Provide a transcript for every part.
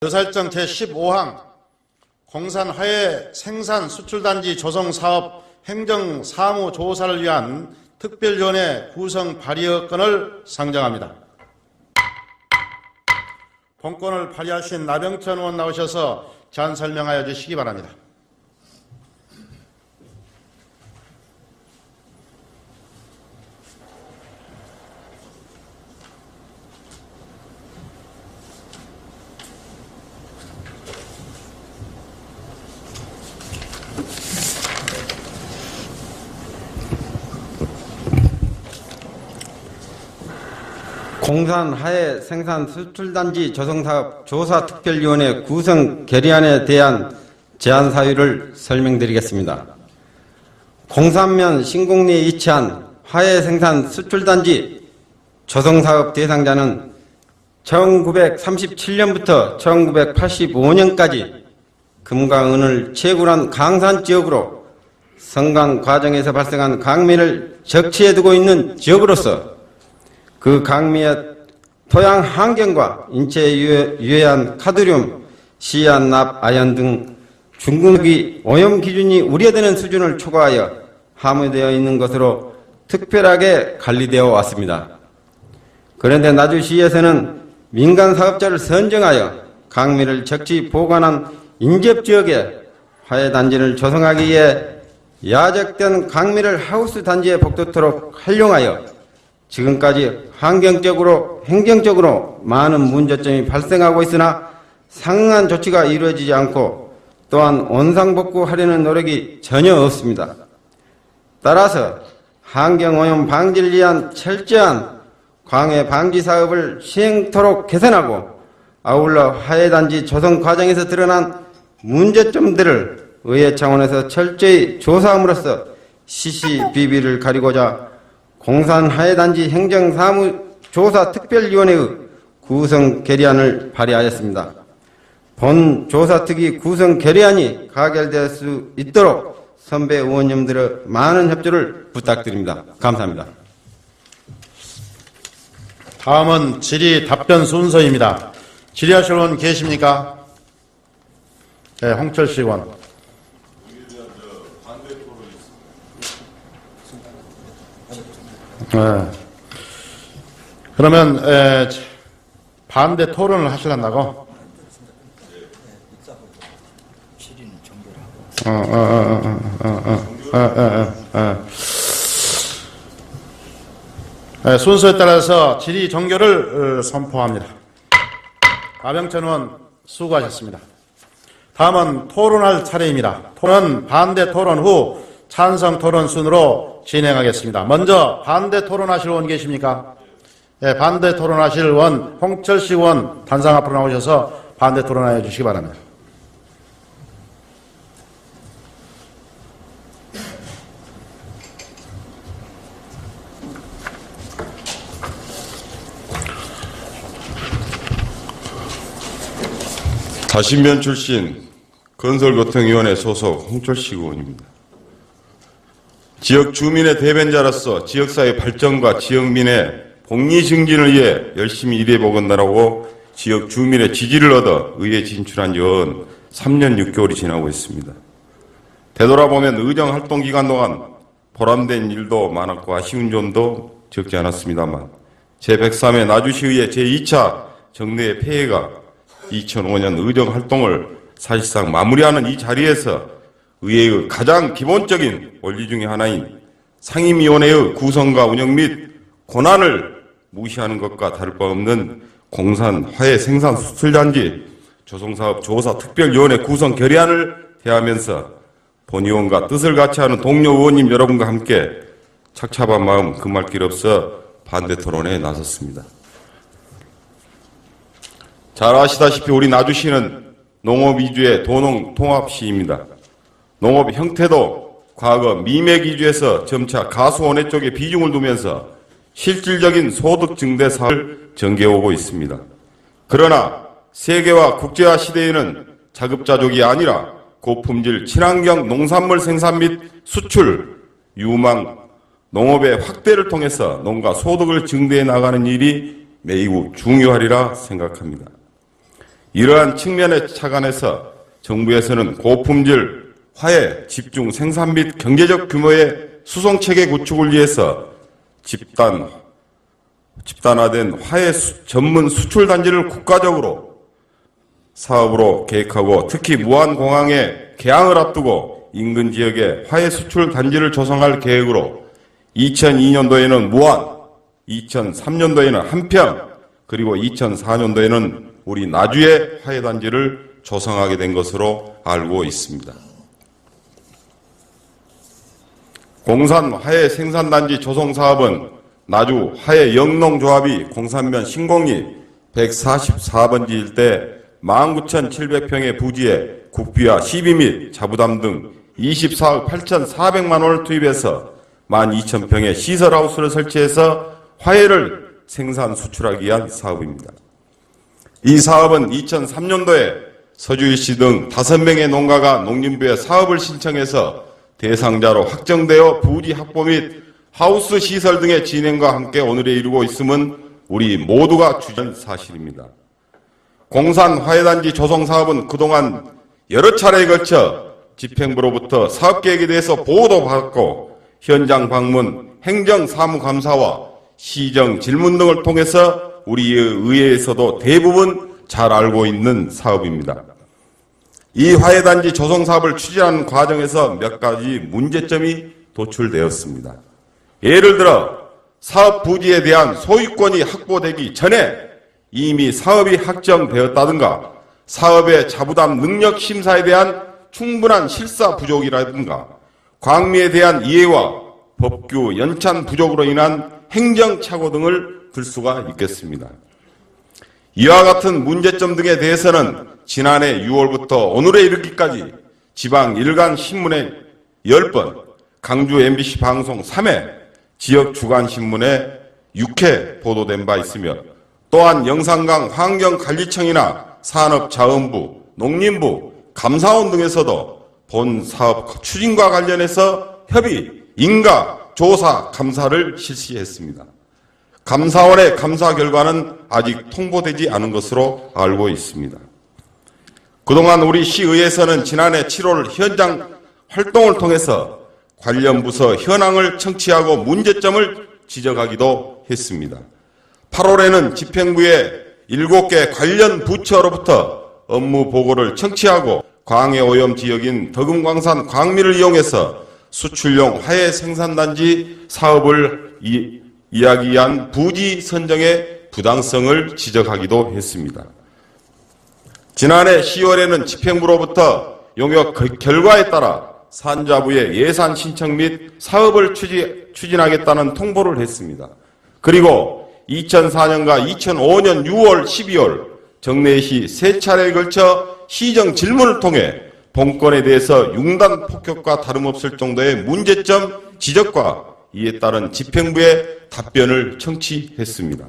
의사일정 제15항 공산화해 생산 수출단지 조성사업 행정사무조사를 위한 특별위원회 구성 발의건을 상정합니다. 본건을 발의하신 나병천 의원 나오셔서 제안 설명하여 주시기 바랍니다. 공산화해 생산 수출단지 조성사업 조사특별위원회 구성 결의안에 대한 제안 사유를 설명드리겠습니다. 공산면 신공리에 위치한 화해 생산 수출단지 조성사업 대상자는 1937년부터 1985년까지 금과 은을 채굴한 강산 지역으로 성강 과정에서 발생한 강매를 적치해 두고 있는 지역으로서 그 강미의 토양 환경과 인체에 유해한 카드뮴, 시안, 납, 아연 등 중국의 오염 기준이 우려되는 수준을 초과하여 함유되어 있는 것으로 특별하게 관리되어 왔습니다. 그런데 나주시에서는 민간 사업자를 선정하여 강미를 적지 보관한 인접지역에 화해단지를 조성하기 위해 야적된 강미를 하우스 단지에 복도토록 활용하여 지금까지 환경적으로 행정적으로 많은 문제점이 발생하고 있으나 상응한 조치가 이루어지지 않고 또한 원상복구하려는 노력이 전혀 없습니다. 따라서 환경오염 방지를 위한 철저한 광해 방지 사업을 시행토록 개선하고 아울러 화해단지 조성 과정에서 드러난 문제점들을 의회 차원에서 철저히 조사함으로써 시시비비를 가리고자 공산화해단지 행정사무조사특별위원회의 구성 결의안을 발의하였습니다. 본 조사특위 구성 결의안이 가결될 수 있도록 선배 의원님들의 많은 협조를 부탁드립니다. 감사합니다. 다음은 질의 답변 순서입니다. 질의하실 의원 계십니까? 네, 홍철식 의원. 네. 그러면 반대 토론을 하시려고? 순서에 따라서 질의 종결을 선포합니다. 나병천 의원 수고하셨습니다. 다음은 토론할 차례입니다. 토론은 반대 토론 후 찬성 토론 순으로 진행하겠습니다. 먼저 반대 토론하실 의원 계십니까? 네, 반대 토론하실 의원 홍철식 의원 단상 앞으로 나오셔서 반대 토론하여 주시기 바랍니다. 다신면 출신 건설교통위원회 소속 홍철식 의원입니다. 지역 주민의 대변자로서 지역사회 발전과 지역민의 복리 증진을 위해 열심히 일해보겠다라고 지역 주민의 지지를 얻어 의회에 진출한 지 3년 6개월이 지나고 있습니다. 되돌아보면 의정 활동 기간 동안 보람된 일도 많았고 아쉬운 점도 적지 않았습니다만 제103회 나주시의회 제2차 정례의 폐회가 2005년 의정 활동을 사실상 마무리하는 이 자리에서 의회의 가장 기본적인 원리 중의 하나인 상임위원회의 구성과 운영 및 권한을 무시하는 것과 다를 바 없는 공산화해 생산 수출단지 조성사업 조사특별위원회 구성 결의안을 대하면서 본 의원과 뜻을 같이 하는 동료 의원님 여러분과 함께 착잡한 마음 금할 길 없어 반대 토론에 나섰습니다. 잘 아시다시피 우리 나주시는 농업 위주의 도농 통합시입니다. 농업 형태도 과거 미맥 위주에서 점차 가수원해 쪽에 비중을 두면서 실질적인 소득 증대 사업을 전개해오고 있습니다. 그러나 세계화 국제화 시대에는 자급자족이 아니라 고품질 친환경 농산물 생산 및 수출, 유망 농업의 확대를 통해서 농가 소득을 증대해 나가는 일이 매우 중요하리라 생각합니다. 이러한 측면에 착안해서 정부에서는 고품질 화해 집중 생산 및 경제적 규모의 수송체계 구축을 위해서 집단화된 화해 전문 수출 단지를 국가적으로 사업으로 계획하고 특히 무안공항의 개항을 앞두고 인근 지역에 화해 수출 단지를 조성할 계획으로 2002년도에는 무안, 2003년도에는 한평, 그리고 2004년도에는 우리 나주에 화해 단지를 조성하게 된 것으로 알고 있습니다. 공산 화해 생산단지 조성 사업은 나주 화해 영농조합이 공산면 신공리 144번지 일대 19,700평의 부지에 국비와 시비 및 자부담 등 24억 8,400만 원을 투입해서 12,000평의 시설하우스를 설치해서 화해를 생산 수출하기 위한 사업입니다. 이 사업은 2003년도에 서주시 등 5명의 농가가 농림부에 사업을 신청해서 대상자로 확정되어 부지 확보 및 하우스 시설 등의 진행과 함께 오늘에 이르고 있음은 우리 모두가 주전 사실입니다. 공산 화해단지 조성 사업은 그동안 여러 차례에 걸쳐 집행부로부터 사업계획에 대해서 보고도 받고 현장 방문, 행정사무감사와 시정 질문 등을 통해서 우리의 의회에서도 대부분 잘 알고 있는 사업입니다. 이 화해단지 조성 사업을 추진하는 과정에서 몇 가지 문제점이 도출되었습니다. 예를 들어 사업 부지에 대한 소유권이 확보되기 전에 이미 사업이 확정되었다든가 사업의 자부담 능력 심사에 대한 충분한 실사 부족이라든가 광미에 대한 이해와 법규 연찬 부족으로 인한 행정착오 등을 들 수가 있겠습니다. 이와 같은 문제점 등에 대해서는 지난해 6월부터 오늘에 이르기까지 지방 일간 신문에 10번, 강주 MBC 방송 3회, 지역 주간 신문에 6회 보도된 바 있으며 또한 영산강 환경관리청이나 산업자원부, 농림부, 감사원 등에서도 본 사업 추진과 관련해서 협의, 인가, 조사, 감사를 실시했습니다. 감사원의 감사 결과는 아직 통보되지 않은 것으로 알고 있습니다. 그동안 우리 시의회에서는 지난해 7월 현장 활동을 통해서 관련 부서 현황을 청취하고 문제점을 지적하기도 했습니다. 8월에는 집행부의 7개 관련 부처로부터 업무 보고를 청취하고 광해 오염 지역인 덕음광산 광미를 이용해서 수출용 화해 생산단지 사업을 이야기한 부지 선정의 부당성을 지적하기도 했습니다. 지난해 10월에는 집행부로부터 용역 결과에 따라 산자부의 예산 신청 및 사업을 추진하겠다는 통보를 했습니다. 그리고 2004년과 2005년 6월, 12월 정례시 3차례에 걸쳐 시정 질문을 통해 본건에 대해서 융단 폭격과 다름없을 정도의 문제점 지적과 이에 따른 집행부의 답변을 청취했습니다.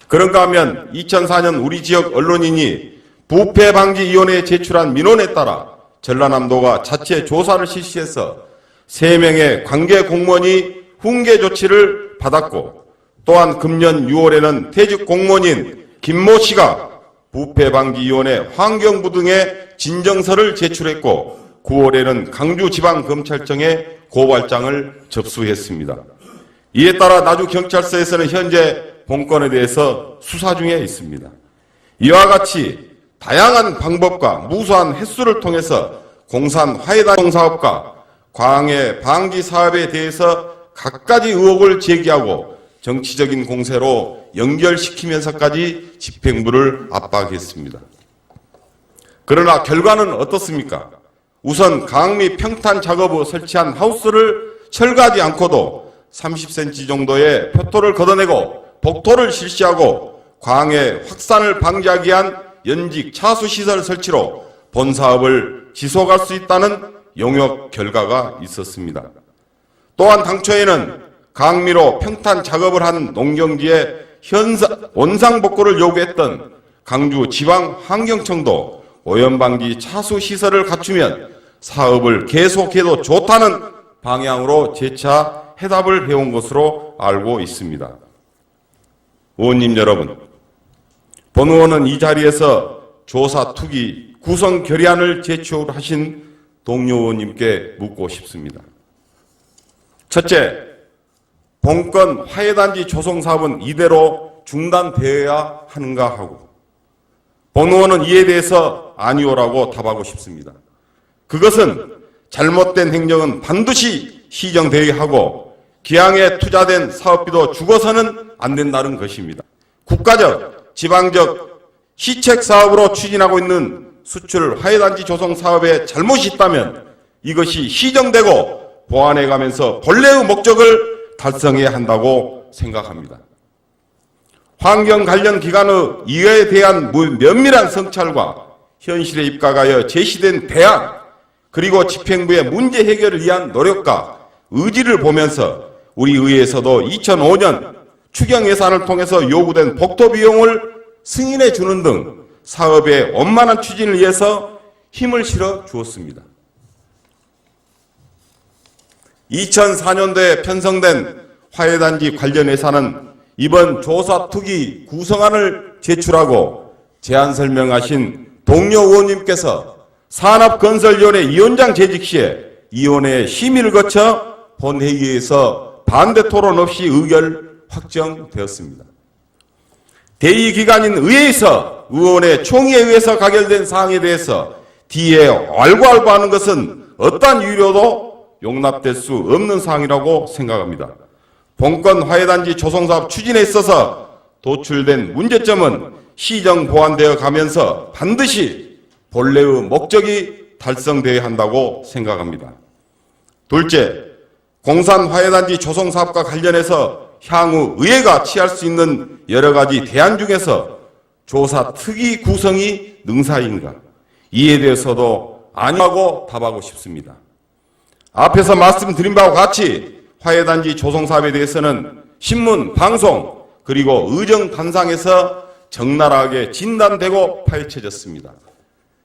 그런가 하면 2004년 우리 지역 언론인이 부패방지위원회에 제출한 민원에 따라 전라남도가 자체 조사를 실시해서 3명의 관계 공무원이 훈계 조치를 받았고 또한 금년 6월에는 퇴직 공무원인 김모 씨가 부패방지위원회 환경부 등의 진정서를 제출했고 9월에는 강주지방검찰청에 고발장을 접수했습니다. 이에 따라 나주경찰서에서는 현재 본건에 대해서 수사 중에 있습니다. 이와 같이 다양한 방법과 무수한 횟수를 통해서 공산 화해단 사업과 광해 방지 사업에 대해서 갖가지 의혹을 제기하고 정치적인 공세로 연결시키면서까지 집행부를 압박했습니다. 그러나 결과는 어떻습니까? 우선 강미 평탄 작업을 설치한 하우스를 철거하지 않고도 30cm 정도의 표토를 걷어내고 복토를 실시하고 광해 확산을 방지하기 위한 연직 차수시설 설치로 본 사업을 지속할 수 있다는 용역 결과가 있었습니다. 또한 당초에는 강미로 평탄 작업을 한 농경지에 원상복구를 요구했던 강주지방환경청도 오염방지 차수시설을 갖추면 사업을 계속해도 좋다는 방향으로 재차 해답을 해온 것으로 알고 있습니다. 의원님 여러분, 본 의원은 이 자리에서 조사 투기 구성 결의안을 제출하신 동료 의원님께 묻고 싶습니다. 첫째, 본건 화해단지 조성 사업은 이대로 중단되어야 하는가 하고, 본 의원은 이에 대해서 아니오라고 답하고 싶습니다. 그것은 잘못된 행정은 반드시 시정되어야 하고 기왕에 투자된 사업비도 죽어서는 안 된다는 것입니다. 국가적, 지방적 시책 사업으로 추진하고 있는 수출 화해단지 조성 사업에 잘못이 있다면 이것이 시정되고 보완해 가면서 본래의 목적을 달성해야 한다고 생각합니다. 환경 관련 기관의 이에 대한 면밀한 성찰과 현실에 입각하여 제시된 대안, 그리고 집행부의 문제 해결을 위한 노력과 의지를 보면서 우리 의회에서도 2005년 추경 예산을 통해서 요구된 복도 비용을 승인해 주는 등 사업의 원만한 추진을 위해서 힘을 실어 주었습니다. 2004년도에 편성된 화해단지 관련 예산은 이번 조사 투기 구성안을 제출하고 제안 설명하신 동료 의원님께서 산업건설위원회 위원장 재직 시에 위원회의 심의를 거쳐 본회의에서 반대 토론 없이 의결 확정되었습니다. 대의기관인 의회에서 의원의 총의에 의해서 가결된 사항에 대해서 뒤에 왈가왈부하는 것은 어떠한 유료도 용납될 수 없는 사항이라고 생각합니다. 본건 화해단지 조성사업 추진에 있어서 도출된 문제점은 시정 보완되어 가면서 반드시 본래의 목적이 달성되어야 한다고 생각합니다. 둘째, 공산 화해단지 조성사업과 관련해서 향후 의회가 취할 수 있는 여러 가지 대안 중에서 조사 특위 구성이 능사인가? 이에 대해서도 아니라고 답하고 싶습니다. 앞에서 말씀드린 바와 같이 화해단지 조성사업에 대해서는 신문, 방송, 그리고 의정단상에서 적나라하게 진단되고 파헤쳐졌습니다.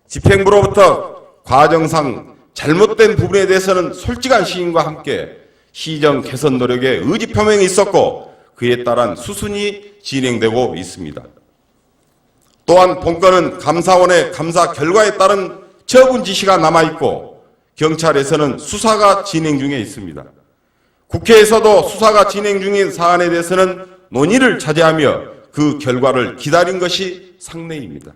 집행부로부터 과정상 잘못된 부분에 대해서는 솔직한 시인과 함께 시정 개선 노력에 의지 표명이 있었고 그에 따른 수순이 진행되고 있습니다. 또한 본건은 감사원의 감사 결과에 따른 처분 지시가 남아있고 경찰에서는 수사가 진행 중에 있습니다. 국회에서도 수사가 진행 중인 사안에 대해서는 논의를 자제하며 그 결과를 기다린 것이 상례입니다.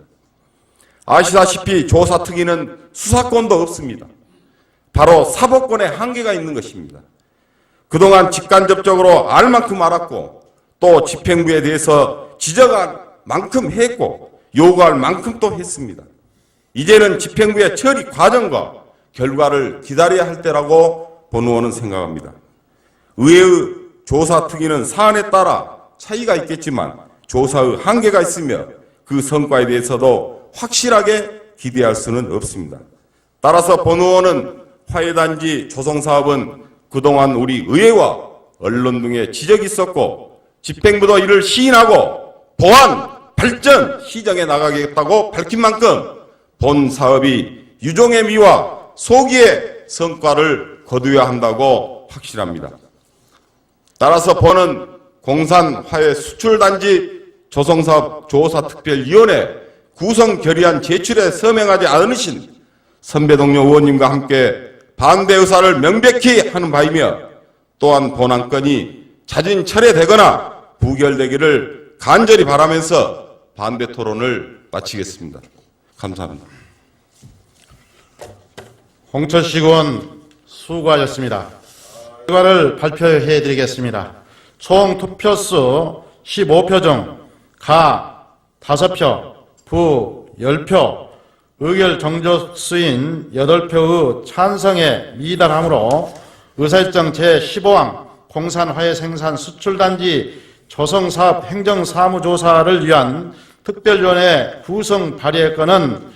아시다시피 조사특위는 수사권도 없습니다. 바로 사법권에 한계가 있는 것입니다. 그동안 직간접적으로 알 만큼 알았고 또 집행부에 대해서 지적할 만큼 했고 요구할 만큼 또 했습니다. 이제는 집행부의 처리 과정과 결과를 기다려야 할 때라고 본 의원은 생각합니다. 의회의 조사특위는 사안에 따라 차이가 있겠지만 조사의 한계가 있으며 그 성과에 대해서도 확실하게 기대할 수는 없습니다. 따라서 본 의원은 화해단지 조성사업은 그동안 우리 의회와 언론 등의 지적이 있었고 집행부도 이를 시인하고 보완, 발전, 시정해 나가겠다고 밝힌 만큼 본 사업이 유종의 미와 소기의 성과를 거두어야 한다고 확실합니다. 따라서 본은 공산 화해 수출단지 조성사업 조사특별위원회 구성 결의안 제출에 서명하지 않으신 선배 동료 의원님과 함께 반대 의사를 명백히 하는 바이며 또한 본 안건이 자진 철회되거나 부결되기를 간절히 바라면서 반대 토론을 마치겠습니다. 감사합니다. 홍철식 의원 수고하셨습니다. 결과를 발표해 드리겠습니다. 총 투표수 15표 중 가 5표, 부 10표, 의결 정조수인 8표의 찬성에 미달하므로 의사일정 제15항 공산화해 생산 수출단지 조성사업 행정사무조사를 위한 특별위원회 구성 발의건은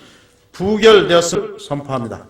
부결되었음을 선포합니다.